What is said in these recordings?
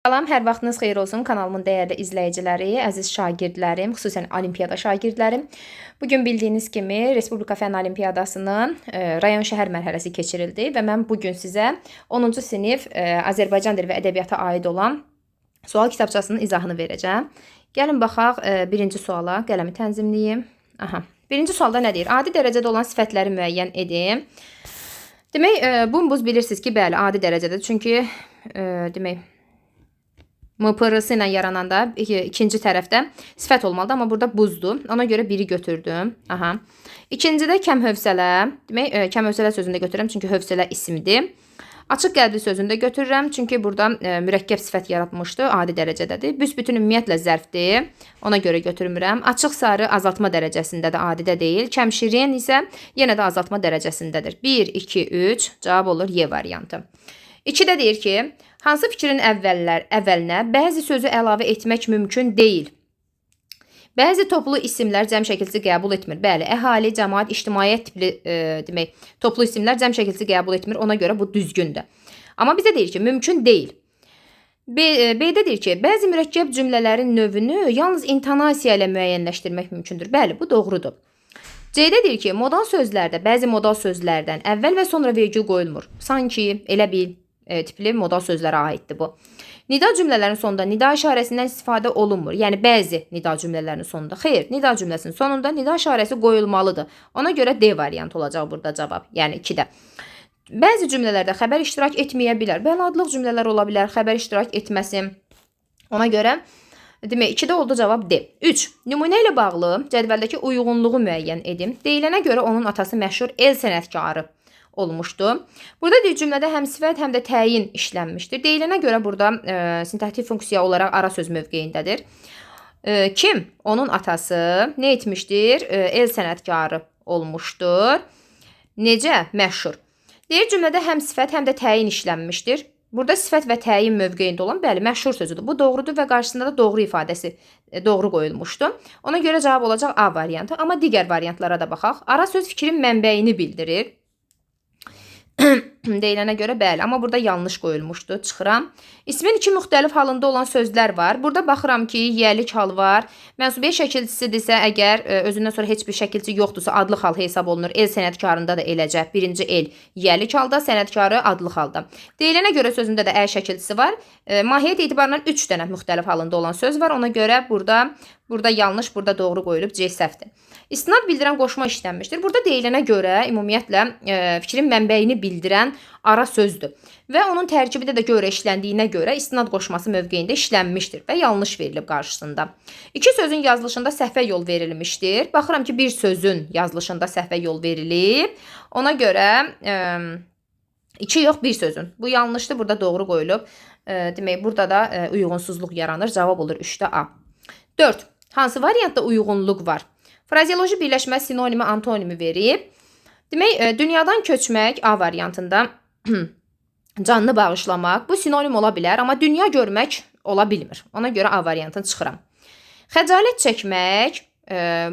Salam, hər vaxtınız xeyir olsun kanalımın dəyərli izləyiciləri, əziz şagirdlərim, xüsusən olimpiyada şagirdlərim. Bugün bildiyiniz kimi Respublika Fənn Olimpiyadasının rayon şəhər mərhələsi keçirildi və mən bugün sizə 10-cu sinif Azərbaycan dili və ədəbiyyata aid olan sual kitabçasının izahını verəcəm. Gəlin baxaq birinci suala, qələmi tənzimləyim. Birinci sualda nə deyir? Adi dərəcədə olan sifətləri müəyyən edin. Demək, buz bilirsiniz ki, bəli, adi dərəcədə. Çünki demək, MPR-sı ilə yarananda ikinci tərəfdə sifət olmalıdır, amma burada buzdur. Ona görə biri götürdüm. İkincidə kəm hövsələ. Demək, kəm hövsələ sözündə götürürəm, çünki hövsələ isimdir. Açıq qəlbli sözündə götürürəm, çünki burada mürəkkəb sifət yaratmışdı, adi dərəcədədir. Büsbütün ümumiyyətlə zərfdir, ona görə götürmürəm. Açıq sarı azaltma dərəcəsindədir, adidə deyil. Kəm şirin isə yenə də azaltma dərəcəsindədir. 1, 2, 3 cavab olur Y variantı. 2-də deyir ki, hansı fikrin əvvəlinə bəzi sözü əlavə etmək mümkün deyil? Bəzi toplu isimlər cəm şəkilsi qəbul etmir. Bəli, əhali, cəmaət, ictimaiyyət tipli demək, toplu isimlər cəm şəkilsi qəbul etmir. Ona görə bu düzgündür. Amma bizə deyir ki, mümkün deyil. B-də deyir ki, bəzi mürəkkəb cümlələrin növünü yalnız intonasiya ilə müəyyənləşdirmək mümkündür. Bəli, bu doğrudur. C-də deyir ki, modal sözlərdə, bəzi modal sözlərdən əvvəl və sonra vergül qoyulmur. Sanki, elə bil tipli modal sözlərə aiddir bu. Nida cümlələrin sonunda nida işarəsindən istifadə olunmur. Yəni, bəzi nida cümlələrinin sonunda. Xeyr, nida cümləsinin sonunda nida işarəsi qoyulmalıdır. Ona görə D variantı olacaq burada cavab. Yəni, 2-də. Bəzi cümlələrdə xəbər iştirak etməyə bilər. Bəli, adlıq cümlələr ola bilər, xəbər iştirak etməsin. Ona görə, demək, 2-də oldu cavab D. 3. Nümunə ilə bağlı cədvəldəki uyğunluğu müəyyən edim. Deyilənə görə onun atası məşhur el sənətkarı olmuşdu. Burada deyil, cümlədə həm sifət, həm də təyin işlənmişdir. Deyilənə görə burada sintaktik funksiya olaraq ara söz mövqeyindədir. Kim? Onun atası nə etmişdir? El sənətkarı olmuşdur. Necə? Məşhur. Deyir, cümlədə həm sifət, həm də təyin işlənmişdir. Burada sifət və təyin mövqeyində olan, bəli, məşhur sözüdür. Bu doğrudur və qarşısında da doğru ifadəsi doğru qoyulmuşdu. Ona görə cavab olacaq A variantı. Amma digər variantlara da baxaq. Ara söz fikrin mənbəyini bildirir. Deyilənə görə bəli, amma burada yanlış qoyulmuşdu. Çıxıram. İsmin 2 müxtəlif halında olan sözlər var. Burada baxıram ki, yiyəlik hal var. Mənsubiyyət şəkilçisidirsə, əgər özündən sonra heç bir şəkilçi yoxdursa, adlıq hal hesab olunur. El sənətkarında da eləcə. Birinci el yiyəlik halda, sənətkarı adlıq halda. Deyilənə görə sözündə də ə şəkilçisi var. Mahiyyət etibarından 3 dənə müxtəlif halında olan söz var. Ona görə burada yanlış, burada doğru qoyulub. C səhvdir. İstinad bildirən qoşma işlənmişdir. Burada deyilənə görə ümumiyyətlə fikrin mənbəyini bildirən ara sözdür. Və onun tərkibində də görə işləndiyinə görə istinad qoşması mövqeyində işlənmişdir və yanlış verilib qarşısında. 2 sözün yazılışında səhvə yol verilmişdir. Baxıram ki, bir sözün yazılışında səhvə yol verilib. Ona görə 2 yox, bir sözün. Bu yanlışdır, burada doğru qoyulub. Demək, burada da uyğunsuzluq yaranır. Cavab olur 3-də A. 4. Hansı variantda uyğunluq var? Frazeoloji birləşmə sinonimi, antonimi verib. Demək, dünyadan köçmək A variantında canlı bağışlamaq. Bu sinonim ola bilər, amma dünya görmək ola bilmir. Ona görə A variantını çıxıram. Xəcalət çəkmək,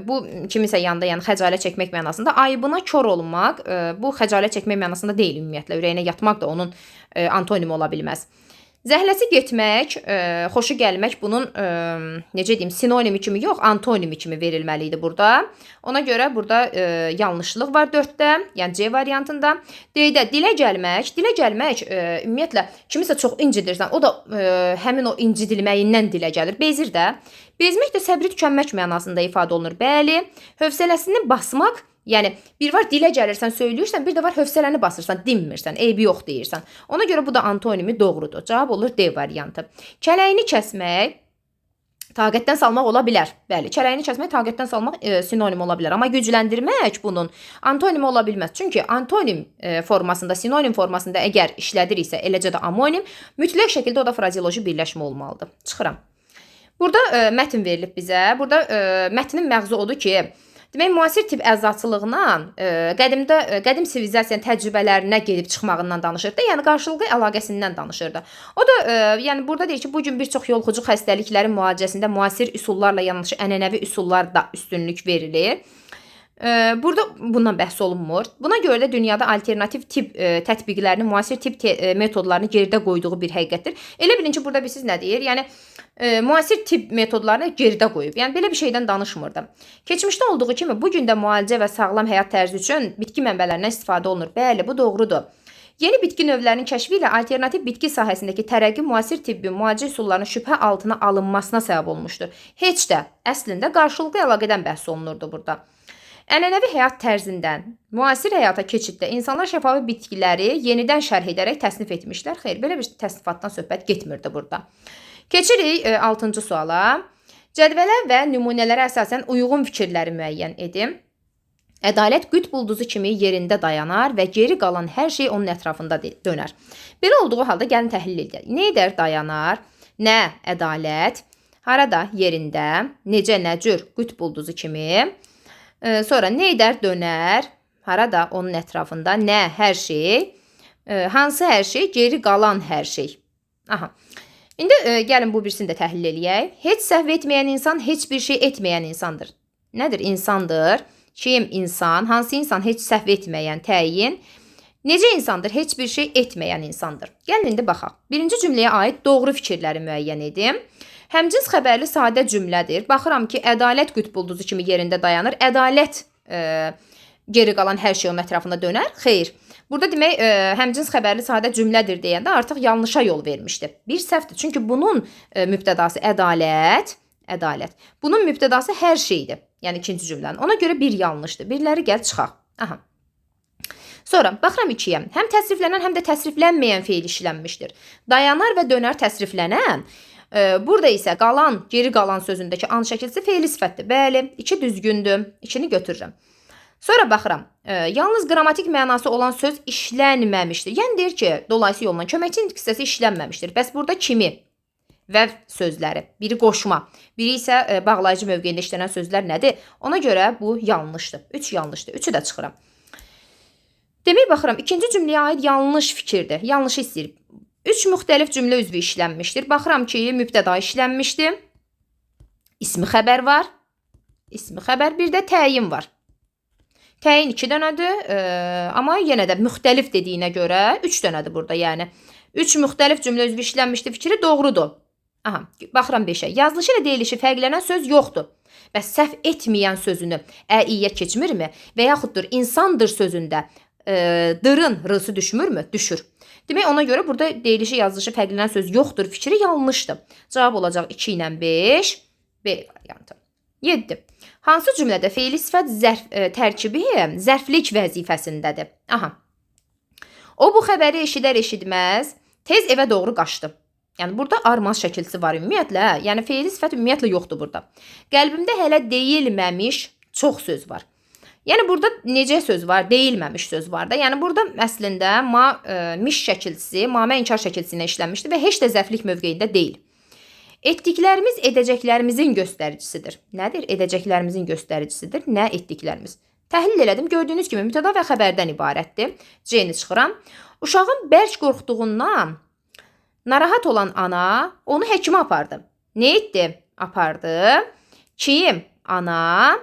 bu kimisə yanında, yəni xəcalət çəkmək mənasında. Ayıbına kör olmaq, bu xəcalət çəkmək mənasında deyil ümumiyyətlə. Ürəyinə yatmaq da onun antonimi ola bilməz. Zəhləsi getmək, xoşu gəlmək bunun, necə deyim, sinonimi kimi yox, antonimi kimi verilməli idi burada. Ona görə burada yanlışlıq var 4-də, yəni C variantında. D-də dilə gəlmək, ümumiyyətlə, kimisə çox incidirsən, o da həmin o incidilməyindən dilə gəlir. Bezir də. Bezmək də səbri tükənmək mənasında ifadə olunur. Bəli, hövsələsini basmaq. Yəni, bir var dilə gəlirsən, söyləyirsən, bir də var hövsələni basırsan, dinmirsən, eybi yox deyirsən. Ona görə bu da antonimi doğrudur. Cavab olur D variantı. Kələyini kəsmək, taqətdən salmaq ola bilər. Bəli, kələyini kəsmək, taqətdən salmaq sinonim ola bilər. Amma gücləndirmək bunun antonimi ola bilməz. Çünki antonim formasında, sinonim formasında əgər işlədiriksə, eləcə də amonim, mütləq şəkildə o da frazeoloji birləşmə olmalıdır. Çıxıram. Burada mətn verilib bizə. Burada mətnin məğzu odur ki, demək, müasir tip əzaçılığına qədim sivilizasiyanın təcrübələrinə gedib çıxmağından danışırdı. Yəni, qarşılıqlı əlaqəsindən danışırdı. O da, yəni, burada deyir ki, bugün bir çox yoluxucu xəstəliklərin müalicəsində müasir üsullarla yanaşı ənənəvi üsullar da üstünlük verilir. Burada bundan bəhs olunmur. Buna görə də dünyada alternativ tip tətbiqlərini, müasir tip metodlarını geridə qoyduğu bir həqiqətdir. Elə bilin ki, burada bilirsiniz nə deyir? Yəni müasir tip metodlarını geridə qoyub. Yəni belə bir şeydən danışmırdım. Keçmişdə olduğu kimi bu gün də müalicə və sağlam həyat tərzi üçün bitki mənbələrindən istifadə olunur. Bəli, bu doğrudur. Yeni bitki növlərinin kəşfi ilə alternativ bitki sahəsindəki tərəqqi müasir tibbi müalicə üsullarının şübhə altına alınmasına səbəb olmuşdur. Heç də əslində qarşılıqlı əlaqədən bəhs olunurdu burada. Ənənəvi həyat tərzindən müasir həyata keçiddə insanlar şəfavi bitkiləri yenidən şərh edərək təsnif etmişlər. Xeyr, belə bir təsnifatdan söhbət getmirdi burada. Keçirik 6-cı suala. Cədvələ və nümunələrə əsasən uyğun fikirləri müəyyən edin. Ədalət qütb ulduzu kimi yerində dayanar və geri qalan hər şey onun ətrafında dönər. Belə olduğu halda gəlin təhlil edək. Nə edər dayanar? Nə ədalət? Harada? Yerində. Necə, nə cür? Qütb ulduzu kimi. Sonra nə edər? Dönər. Harada? Onun ətrafında. Nə? Hər şey. Hansı hər şey? Geri qalan hər şey. Aha. İndi gəlin bu birisini də təhlil eləyək. Heç səhv etməyən insan heç bir şey etməyən insandır. Nədir? İnsandır. Kim? İnsan. Hansı insan? Heç səhv etməyən, təyin. Necə insandır? Heç bir şey etməyən insandır. Gəlin indi baxaq. Birinci cümləyə aid doğru fikirləri müəyyən edim. Həmcins xəbərli sadə cümlədir. Baxıram ki, ədalət qütb ulduzu kimi yerində dayanır. Ədalət geri qalan hər şey onun ətrafında dönər. Xeyr. Burada demək, həmcins xəbərli sadə cümlədir deyəndə artıq yanlışa yol vermişdi. Bir səhvdir. Çünki bunun mübtədası ədalət. Bunun mübtədası hər şeydir. Yəni ikinci cümlənin. Ona görə bir yanlışdır. Birləri gəl çıxaq. Aha. Sonra baxıram 2-yə. Həm təsriflənən, həm də təsriflənməyən feil işlənmişdir. Dayanar və dönər təsriflənən. Burada isə qalan, geri qalan sözündəki an şəkilsi feili sifətdir. Bəli, 2 düzgündür. 2-ni götürürəm. Sonra baxıram. Yalnız qrammatik mənası olan söz işlənməmişdir. Yəni deyir ki, dolayısı yolla köməkçi nitq hissəsi işlənməmişdir. Bəs burada kimi və sözləri, biri qoşma, biri isə bağlayıcı mövqeyində işlənən sözlər nədir? Ona görə bu yanlışdır. 3 yanlışdır. 3-ü də çıxıram. Demək baxıram, ikinci cümləyə aid yanlış fikirdir. Yanlışı istəyir. 3 müxtəlif cümlə üzvü işlənmişdir. Baxıram ki, mübtəda işlənmişdir. İsmi xəbər var. İsmi xəbər, bir də təyin var. Təyin 2 dənədir, amma yenə də müxtəlif dediyinə görə 3 dənədir burada, yəni. 3 müxtəlif cümlə üzvü işlənmişdir fikri doğrudur. Aha, baxıram 5-ə. Yazılışı ilə deyilişi fərqlənən söz yoxdur. Bəs səhv etməyən sözünü ə-iyə keçmirmi? Və yaxuddur insandır sözündə dırın rısı düşmürmü? Düşür. Demək, ona görə burada deyilişi, yazılışı fərqlənən söz yoxdur fikri yanlışdır. Cavab olacaq 2 ilə 5. B variantı. 7. Hansı cümlədə feili sifət tərkibi zərflik vəzifəsindədir? Aha. O bu xəbəri eşidər-eşitməz tez evə doğru qaçdı. Yəni burada armaz şəkilsi var ümumiyyətlə. Yəni feili sifət ümumiyyətlə yoxdur burada. Qəlbimdə hələ deyilməmiş çox söz var. Yəni burada necə söz var? Deyilməmiş söz var da. Yəni burada əslində miş şəkilsi, mamə inkar şəkilsi ilə işlənmişdir və heç də zərflik mövqeyində deyil. Etdiklərimiz edəcəklərimizin göstəricisidir. Nədir? Edəcəklərimizin göstəricisidir. Nə etdiklərimiz? Təhlil elədim. Gördüyünüz kimi mübtəda və xəbərdən ibarətdir. C-ni çıxıram. Uşağın bərk qorxduğundan narahat olan ana onu həkimə apardı. Nə etdi? Apardı. Kim? Ana.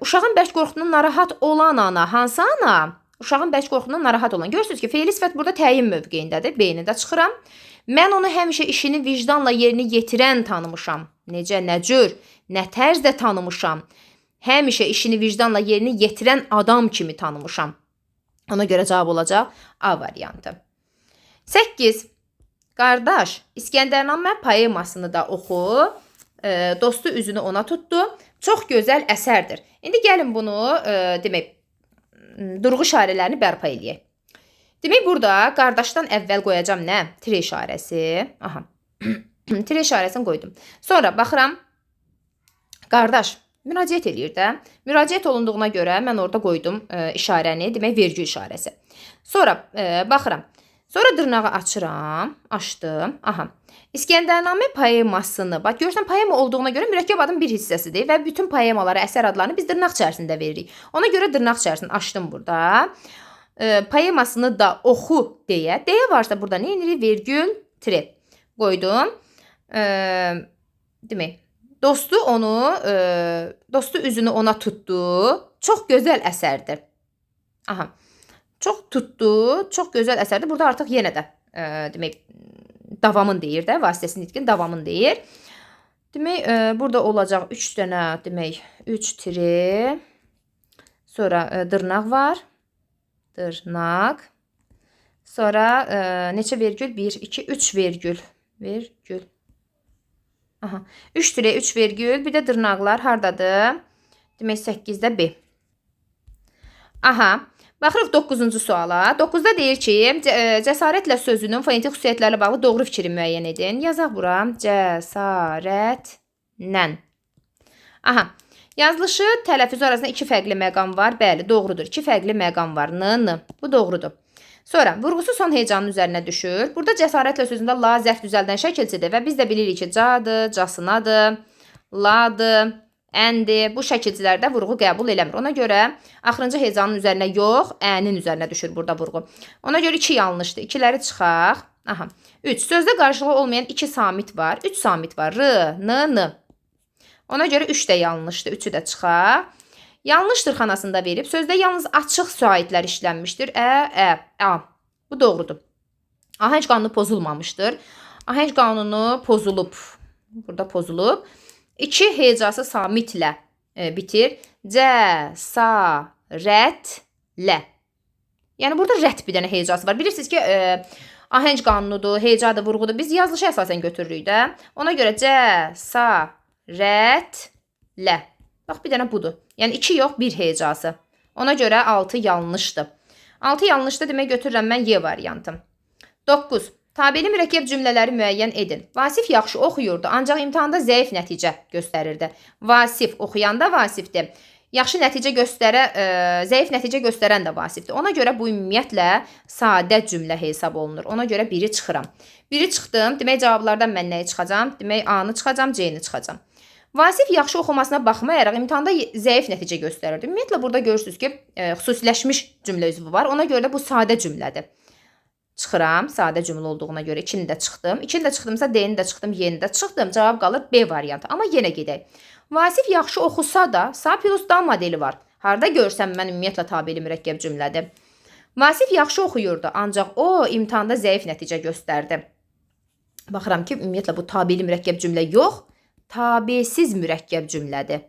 Uşağın bərk qorxduğundan narahat olan ana. Hansı ana? Uşağın bərk qorxduğundan narahat olan. Görürsünüz ki, feili sifət burada təyin mövqeyindədir. B-ni də çıxıram. Mən onu həmişə işini vicdanla yerinə yetirən tanımışam. Necə, nə cür, nə tərzdə tanımışam. Həmişə işini vicdanla yerinə yetirən adam kimi tanımışam. Ona görə cavab olacaq A variantı. 8. Qardaş, İskəndərnamə poemasını da oxu. Dostu üzünü ona tutdu. Çox gözəl əsərdir. İndi gəlin bunu, demək, durğu işarələrini bərpa eləyək. Demək, burada qardaşdan əvvəl qoyacam nə? Tire işarəsi. Aha. Tire işarəsini qoydum. Sonra baxıram. Qardaş müraciət eləyir də. Müraciət olunduğuna görə mən orada qoydum işarəni. Demək, vergül işarəsi. Sonra baxıram. Sonra dırnağı açıram. Açdım. Aha. İskəndərnamə poemasını. Bax, görürsən, poema olduğuna görə mürəkkəb adın bir hissəsidir və bütün poemaları, əsər adlarını biz dırnaq içərisində veririk. Ona görə dırnaq içərisini açdım burada. Poemasını da oxu deyə. Deyə varsa burada nə edirik? Vergül, tire qoydum. Demək, Dostu üzünü ona tutdu. Çox gözəl əsərdir. Aha. Çox tutdu, çox gözəl əsərdir. Burada artıq yenə də demək davamın deyir də, vasitəsiz nitqin davamın deyir. Demək burada olacaq 3 dənə, demək 3 tiri. Sonra dırnaq var. Dırnaq. Sonra neçə vergül? 1, 2, 3 vergül. Vergül. Aha. 3 tire 3 vergül. Bir də dırnaqlar hardadır? Demək 8-də B. Aha. Baxırıq 9-cu suala. 9-da deyir ki, cəsarətlə sözünün fonetik xüsusiyyətlərlə bağlı doğru fikri müəyyən edin. Yazaq bura. Cəsarətlə. Aha. Yazılışı, tələffüzü arasında 2 fərqli məqam var. Bəli, doğrudur. 2 fərqli məqam var. N. Bu doğrudur. Sonra vurğusu son heyecanın üzərinə düşür. Burada cəsarətlə sözündə la zərf düzəldən şəkilçidir və biz də bilirik ki, cadır, casınadır, ladır, əndir. Bu şəkilçilərdə vurğu qəbul eləmir. Ona görə axırıncı heyecanın üzərinə yox, ənin üzərinə düşür burada vurğu. Ona görə 2 yanlışdır. 2-ləri çıxaq. Aha. 3. Sözdə qarşılığı olmayan 2 samit var. 3 samit var. R, N, N. Ona görə 3 də yanlışdır. 3-ü də çıxaq. Yanlışdır xanasında verib. Sözdə yalnız açıq şahidlər işlənmişdir. A. Bu doğrudur. Ahəng qanunu pozulmamışdır. Ahəng qanunu pozulub. Burada pozulub. 2 hecası samitlə bitir. Cəsarətlə. Yəni burada rət bir dənə hecası var. Bilirsiniz ki, ahəng qanunudur, hecadır, vurğudur. Biz yazılışı əsasən götürürük də. Ona görə cəsarətlə. Bax, bir dənə budur. Yəni 2 yox, 1 hecası. Ona görə 6 yanlışdır. 6 yanlışdır, demək götürürəm mən Y variantım. 9. Tabeli mürəkkəb cümlələri müəyyən edin. Vasif yaxşı oxuyurdu, ancaq imtahanda zəif nəticə göstərirdi. Vasif oxuyanda Vasifdir. Yaxşı nəticə zəif nəticə göstərən də Vasifdir. Ona görə bu ümumiyyətlə sadə cümlə hesab olunur. Ona görə 1-i çıxıram. 1-i çıxdım, demək cavablardan mən nəyi çıxacam? Demək A-nı çıxacam, C-ni çıxacam. Vasif yaxşı oxumasına baxmayaraq imtahanda zəif nəticə göstərirdi. Ümumiyyətlə burada görürsünüz ki, xüsusiləşmiş cümlə üzvü var. Ona görə də bu sadə cümlədir. Çıxıram, sadə cümlə olduğuna görə 2-ni də çıxdım. 2-ni də çıxdımsa D-ni də çıxdım, Y-ni də çıxdım. Cavab qalır B variantı. Amma yenə gedək. Vasif yaxşı oxusa da sağ plus da modeli var. Harda görsəm mən ümumiyyətlə tabeli mürəkkəb cümlədir. Vasif yaxşı oxuyurdu, ancaq o imtahanda zəif nəticə göstərdi. Baxıram ki, ümumiyyətlə bu tabeli mürəkkəb cümlə yox, tabesiz mürəkkəb cümlədir.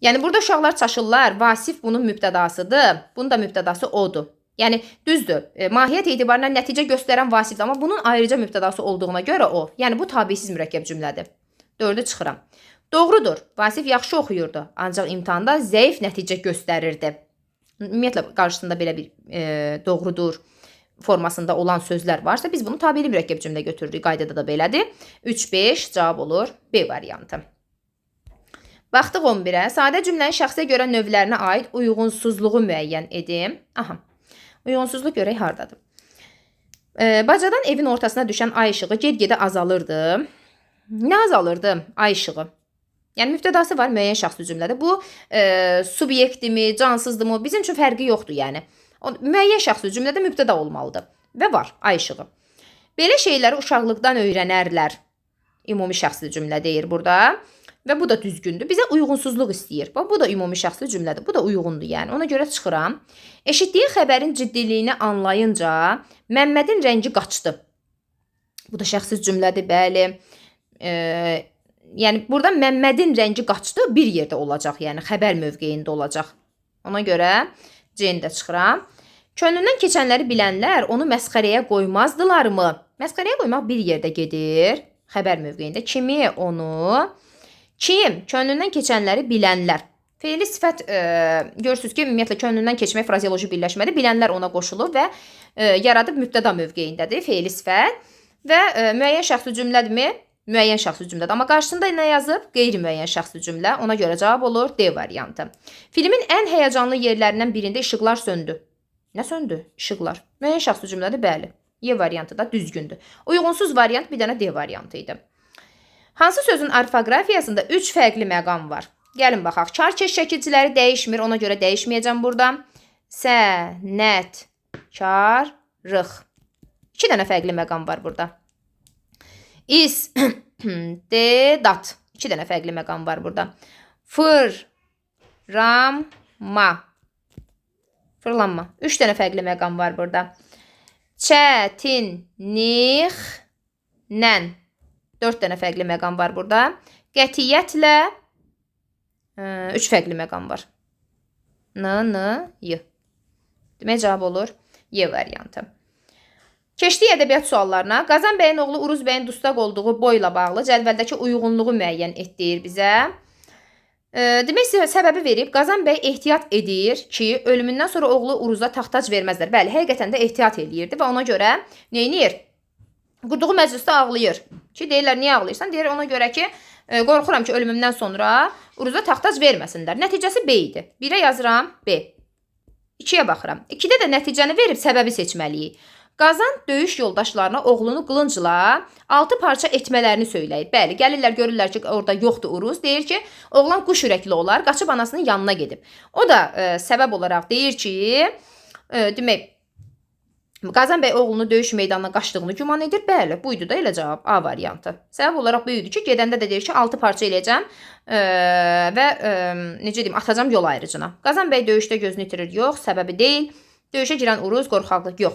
Yəni burada uşaqlar çaşırlar. Vasif bunun mübtədasıdır. Bunun da mübtədası odur. Yəni düzdür. Mahiyyət etibarıyla nəticə göstərən Vasifdir, amma bunun ayrıca mübtədası olduğuna görə o. Yəni bu tabesiz mürəkkəb cümlədir. 4-ü çıxıram. Doğrudur. Vasif yaxşı oxuyurdu, ancaq imtahanda zəif nəticə göstərirdi. Ümumiyyətlə qarşısında belə bir doğrudur formasında olan sözlər varsa biz bunu tabeli mürəkkəb cümlə götürürük. Qaydada da belədir. 3-5 cavab olur B variantı. Baxdıq 11-ə. Sadə cümlənin şəxsə görə növlərinə aid uyğunsuzluğu müəyyən edim. Aha. Uyğunsuzluq görək hardadır. Bacadan evin ortasına düşən ay işığı get-gedə azalırdı. Nə azalırdı? Ay işığı. Yəni mübtədası var, müəyyən şəxsi cümlədir. Bu subyektimi, cansızdımı? Bizim üçün fərqi yoxdur, yəni. Müəyyən şəxsi cümlədə mübtəda olmalıdır. Və var, ay işığı. Belə şeyləri uşaqlıqdan öyrənərlər. Ümumi şəxsi cümlə deyir burada. Və bu da düzgündür. Bizə uyğunsuzluq istəyir. Bu da ümumi şəxsi cümlədir. Bu da uyğundur, yəni. Ona görə çıxıram. Eşitdiyi xəbərin ciddiliyini anlayınca Məmmədin rəngi qaçdı. Bu da şəxsi cümlədir, bəli. Yəni burada Məmmədin rəngi qaçdı bir yerdə olacaq. Yəni xəbər mövqeyində olacaq. Ona görə C-ni də çıxıram. Könlündən keçənləri bilənlər onu məsxərəyə qoymazdılarmı? Məsxərəyə qoymaq bir yerdə gedir. Xəbər mövqeyində. Kimi onu? Kim? Könlündən keçənləri bilənlər. Feili sifət görürsünüz ki, ümumiyyətlə könlündən keçmək frazeoloji birləşmədir. Bilənlər ona qoşulur və yaradıb mübtəda mövqeyindədir feili sifət. Və müəyyən şəxsi cümlədirmi? Müəyyən şəxsi cümlədir. Amma qarşısında nə yazıb? Qeyri-müəyyən şəxsi cümlə. Ona görə cavab olur D variantı. Filmin ən həyəcanlı yerlərindən birində işıqlar söndü. Nə söndü? İşıqlar. Müəyyən şəxsi cümlədir, bəli. Y variantı da düzgündür. Uyğunsuz variant bir dənə D variantı idi. Hansı sözün orfoqrafiyasında 3 fərqli məqam var? Gəlin baxaq. Kar-keş şəkilçiləri dəyişmir. Ona görə dəyişməyəcəm burada. Sənət, karlıq. 2 dənə fərqli məqam var burada. İstedat. 2 dənə fərqli məqam var burada. Fırlanma. Fırlanma. 3 dənə fərqli məqam var burada. Çətinliklə. 4 dənə fərqli məqam var burada. Qətiyyətlə 3 fərqli məqam var. Y. Demək cavab olur Y variantı. Keçdik ədəbiyyat suallarına. Qazan bəyin oğlu Uruz bəyin dustaq olduğu boyla bağlı cədvəldəki uyğunluğu müəyyən etdir bizə. Demək səbəbi verib. Qazan bəy ehtiyat edir ki, ölümündən sonra oğlu Uruza taxtac verməzlər. Bəli, həqiqətən də ehtiyat eləyirdi və ona görə neynir? Qurduğu məclisdə ağlayır. Ki, deyirlər, niyə ağlayırsan? Deyir, ona görə ki, qorxuram ki, ölümümdən sonra Uruza taxtac verməsinlər. Nəticəsi B idi. 1-ə yazıram B. 2-yə baxıram. 2-də də nəticəni verib səbəbi seçməliyik. Qazan döyüş yoldaşlarına oğlunu qılıncla 6 parça etmələrini söyləyir. Bəli, gəlirlər, görürlər ki, orada yoxdur Uruz. Deyir ki, oğlan quş ürəkli olar, qaçıb anasının yanına gedib. O da səbəb olaraq deyir ki, demək, Qazan bəy oğlunu döyüş meydanına qaçdığını güman edir. Bəli, buydu da elə cavab A variantı. Səbəb olaraq buydu ki, gedəndə də deyir ki, 6 parça eləyəcəm və necə deyim, atacam yol ayrıcına. Qazan bəy döyüşdə gözünü itirir. Yox, səbəbi deyil. Döyüşə girən Uruz qorxaqlıq yox.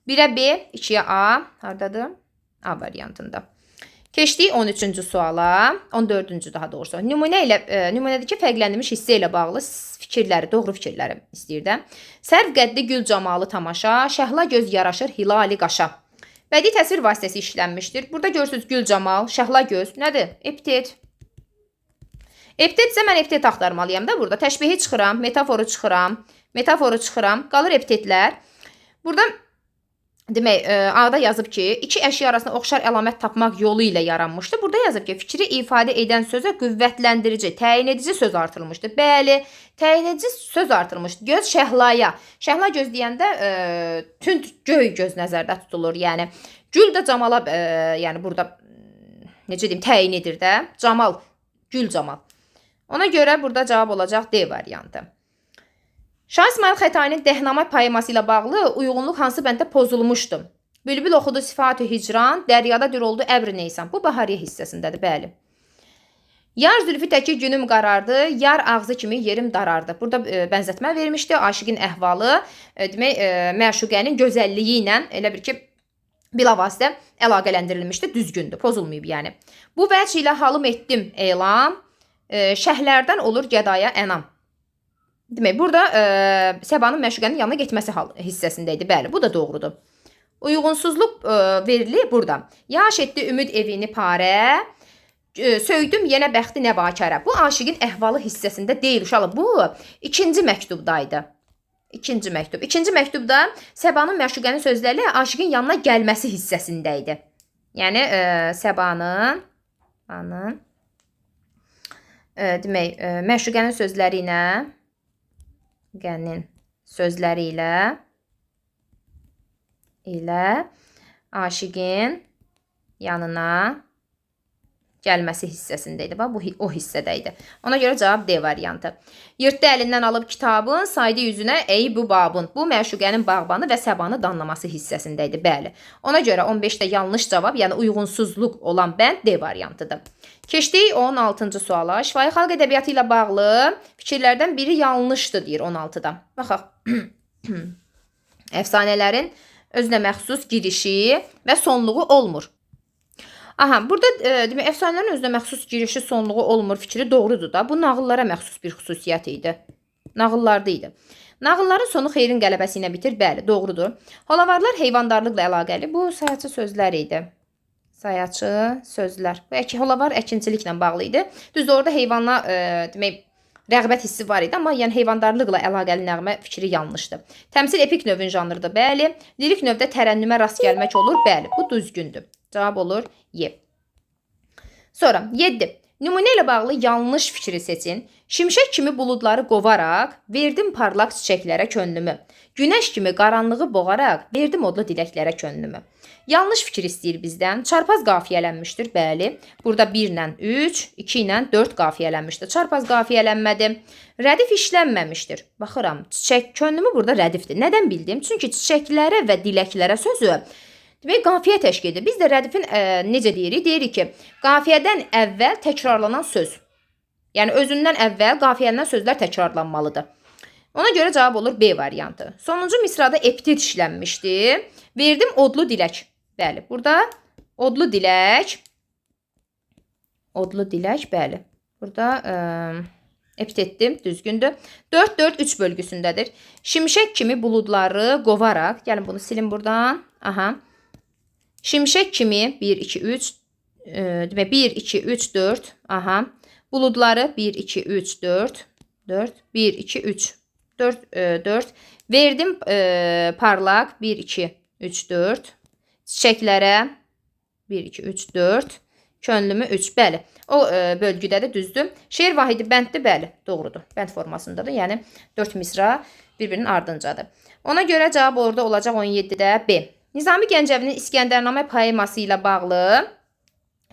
1-ə B, 2-yə A, hardadır? A variantında. Keçdik 13-cü suala, 14-cü daha doğrusu. Nümunədəki fərqləndirilmiş hissə ilə bağlı fikirləri, doğru fikirləri istəyirdim. Sərv qəddi gül camalı tamaşa, şəhla göz yaraşır hilali qaşa. Bədii təsvir vasitəsi işlənmişdir. Burada görürsünüz gül camal, şəhla göz, nədir? Epitet. Epitetsə mən epitet axtarmalıyam da burada. Təşbihi çıxıram, metaforu çıxıram, qalır epitetlər. Burada demək, A-da yazıb ki, iki əşya arasında oxşar əlamət tapmaq yolu ilə yaranmışdır. Burada yazıb ki, fikri ifadə edən sözə qüvvətləndirici, təyin edici söz artırılmışdır. Bəli, təyin edici söz artırılmışdır. Göz şəhlaya. Şəhla göz deyəndə tünd göy göz nəzərdə tutulur. Yəni, gül də camala, yəni burada, necə deyim, təyin edir də. Camal, gül camal. Ona görə burada cavab olacaq D variantı. Şah İsmail Xətainin Dəhnamə poeması ilə bağlı uyğunluq hansı bəndə pozulmuşdu? Bülbül oxudu sifat-ı hicran, dəryada dür oldu əbr neysan. Bu Bahariyə hissəsindədir, bəli. Yar zülfü təki günüm qarardı, yar ağzı kimi yerim darardı. Burada bənzətmə vermişdi, aşiqin əhvalı, demək, məşuqənin gözəlliyi ilə elə bir ki, bilavasitə əlaqələndirilmişdi, düzgündür, pozulmayıb yəni. Bu vəcc ilə halım etdim elam, şəhlərdən olur gədaya ənam. Demək, burada Səbanın məşuqənin yanına getməsi hissəsində idi. Bəli, bu da doğrudur. Uyğunsuzluq verilir burada. Yaş etdi ümid evini parə, söydüm yenə bəxti nəbakərə. Bu aşiqin əhvalı hissəsində deyil uşaqlar. Bu ikinci məktubdaydı. İkinci məktub. İkinci məktubda Səbanın məşuqənin sözləri aşiqin yanına gəlməsi hissəsində idi. Yəni Səbanın demək, məşuqənin sözləri ilə aşiqin yanına gəlməsi hissəsində idi. Bu o hissədə idi. Ona görə cavab D variantı. Yırtdı əlindən alıb kitabın, saydı yüzünə ey bu babın. Bu məşuqənin bağbanı və Səbanı danlaması hissəsində idi. Bəli. Ona görə 15-də yanlış cavab, yəni uyğunsuzluq olan bənd D variantıdır. Keçdik 16-cı suala. Şifahi xalq ədəbiyyatı ilə bağlı fikirlərdən biri yanlışdır, deyir 16-da. Baxaq. Əfsanələrin özünə məxsus girişi və sonluğu olmur. Aha, burada demək, əfsanələrin özünə məxsus girişi, sonluğu olmur fikri doğrudur da. Bu nağıllara məxsus bir xüsusiyyət idi. Nağıllarda idi. Nağılların sonu xeyrin qələbəsi ilə bitir. Bəli, doğrudur. Holavarlar heyvandarlıqla əlaqəli. Bu sayaçı sözlər idi. Sayaçı sözlər. Bu holavar əkinçiliklə bağlı idi. Düzdür, orada heyvanla demək, rəğbət hissi var idi, amma yəni heyvandarlıqla əlaqəli nəğmə fikri yanlışdır. Təmsil epik növün janrıdır, bəli. Lirik növdə tərənnümə rast gəlmək olur, bəli. Bu düzgündür. Cavab olur Y. Sonra 7. Nümunə ilə bağlı yanlış fikri seçin. Şimşək kimi buludları qovaraq, verdim parlaq çiçəklərə könlümü. Günəş kimi qaranlığı boğaraq, verdim odlu diləklərə könlümü. Yanlış fikir istəyir bizdən. Çarpaz qafiyələnmişdir, bəli. Burada 1 ilə 3, 2 ilə 4 qafiyələnmişdir. Çarpaz qafiyələnmədi. Rədif işlənməmişdir. Baxıram, çiçək könlümü burada rədifdir. Nədən bildim? Çünki çiçəklərə və diləklərə sözü Demək, qafiyə təşkil edir. Biz də rədifin necə deyirik? Deyirik ki, qafiyədən əvvəl təkrarlanan söz. Yəni, özündən əvvəl qafiyədən sözlər təkrarlanmalıdır. Ona görə cavab olur B variantı. Sonuncu misrada epitet işlənmişdi. Verdim odlu dilək. Bəli, burada odlu dilək. Odlu dilək, bəli. Burada epitetdir, düzgündür. 4-4-3 bölgüsündədir. Şimşək kimi buludları qovaraq, gəlin bunu silin buradan. Aha. Şimşək kimi 1, 2, 3, demək 1, 2, 3, 4, aha. Buludları 1, 2, 3, 4, 4, 1, 2, 3, 4, 4. Verdim parlaq 1, 2, 3, 4. Çiçəklərə 1, 2, 3, 4. Könlümü 3, bəli. O bölgüdədir, düzdür. Şeir vahidi bənddir, bəli, doğrudur. Bənd formasındadır, yəni 4 misra bir-birinin ardıncadır. Ona görə cavab orada olacaq 17-də B. Nizami Gəncəvinin İskəndərnamə poeması ilə bağlı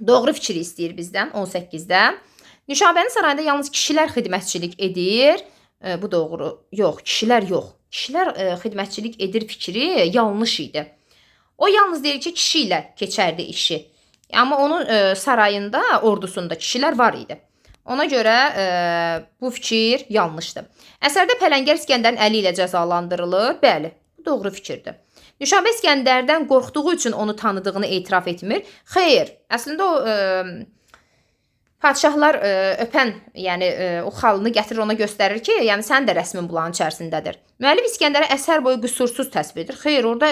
doğru fikri istəyir bizdən 18-də. Nüşabənin sarayında yalnız kişilər xidmətçilik edir. Bu doğru. Yox, kişilər yox. Kişilər xidmətçilik edir fikri yanlış idi. O yalnız deyir ki, kişi ilə keçərdi işi. Amma onun sarayında, ordusunda kişilər var idi. Ona görə bu fikir yanlışdır. Əsərdə Pələngər İskəndərin əli ilə cəzalandırılır. Bəli, bu doğru fikirdir. Nüşabə İskəndərdən qorxduğu üçün onu tanıdığını etiraf etmir. Xeyr, əslində o padşahlar öpən, yəni o xalını gətirir ona göstərir ki, yəni sənin də rəsmin bunların içərisindədir. Müəllif İskəndərə əsər boyu qüsursuz təsvir edir. Xeyr, orada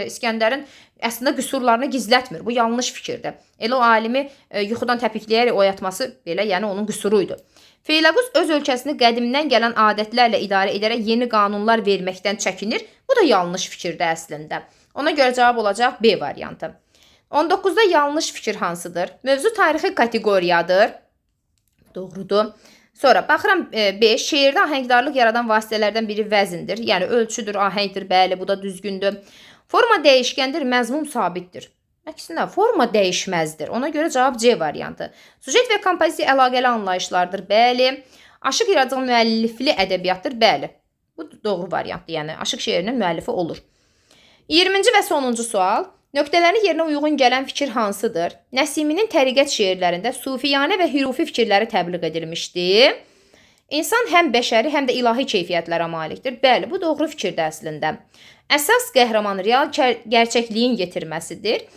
İskəndərin əslində qüsurlarını gizlətmir. Bu yanlış fikirdir. Elə o alimi yuxudan təpikləyərək oyatması belə, yəni onun qüsuruydu. Feyləqus öz ölkəsini qədimdən gələn adətlərlə idarə edərək yeni qanunlar verməkdən çəkinir. Bu da yanlış fikirdir əslində. Ona görə cavab olacaq B variantı. 19-da yanlış fikir hansıdır? Mövzu tarixi kateqoriyadır. Doğrudur. Sonra baxıram 5. Şeirdə ahəngdarlıq yaradan vasitələrdən biri vəzindir. Yəni ölçüdür, ahəngdir, bəli, bu da düzgündür. Forma dəyişkəndir, məzmun sabitdir. Əksinə, forma dəyişməzdir. Ona görə cavab C variantı. Sujet və kompozisiya əlaqəli anlayışlardır, bəli. Aşıq yaradıcı müəllifli ədəbiyyatdır, bəli. Bu doğru variantdır, yəni aşıq şeirinin müəllifi olur. 20-ci və sonuncu sual. Nöqtələrin yerinə uyğun gələn fikir hansıdır? Nəsiminin təriqət şeirlərində sufiyanə və hürufi fikirləri təbliğ edilmişdi. İnsan həm bəşəri, həm də ilahi keyfiyyətlərə malikdir. Bəli, bu doğru fikirdir əslində. Əsas qəhrəman real gerçəkliyin yetirməsidir.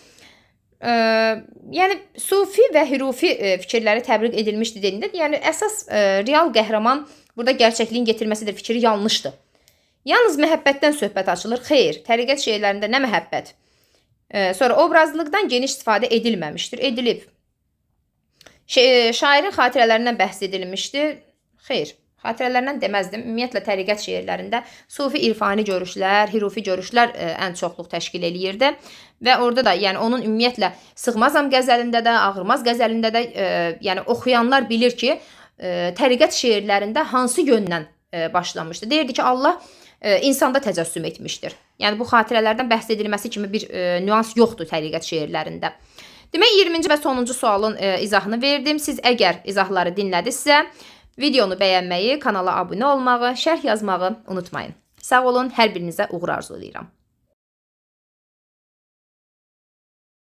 Yəni, sufi və hürufi fikirləri təbliğ edilmişdi dediyində, yəni əsas real qəhrəman burada gerçəkliyin getirməsidir. Fikri yanlışdır. Yalnız məhəbbətdən söhbət açılır. Xeyr, təriqət şeirlərində nə məhəbbət? Sonra obrazlıqdan geniş istifadə edilməmişdir. Edilib. Şairin xatirələrindən bəhs edilmişdir. Xeyr, xatirələrindən deməzdim. Ümumiyyətlə, təriqət şeirlərində sufi irfani görüşlər, hürufi görüşlər ən çoxluq təşkil eləyirdi. Və orada da, yəni onun ümumiyyətlə Sığmazam qəzəlində də, Ağırmaz qəzəlində də, yəni oxuyanlar bilir ki, təriqət şeirlərində hansı yöndən başlamışdı. Deyirdi ki, Allah insanda təcəssüm etmişdir. Yəni, bu xatirələrdən bəhs edilməsi kimi bir nüans yoxdur təriqət şeirlərində. Demək, 20-ci və sonuncu sualın izahını verdim. Siz əgər izahları dinlədinizsə, videonu bəyənməyi, kanala abunə olmağı, şərh yazmağı unutmayın. Sağ olun, hər birinizə uğur arzulayıram.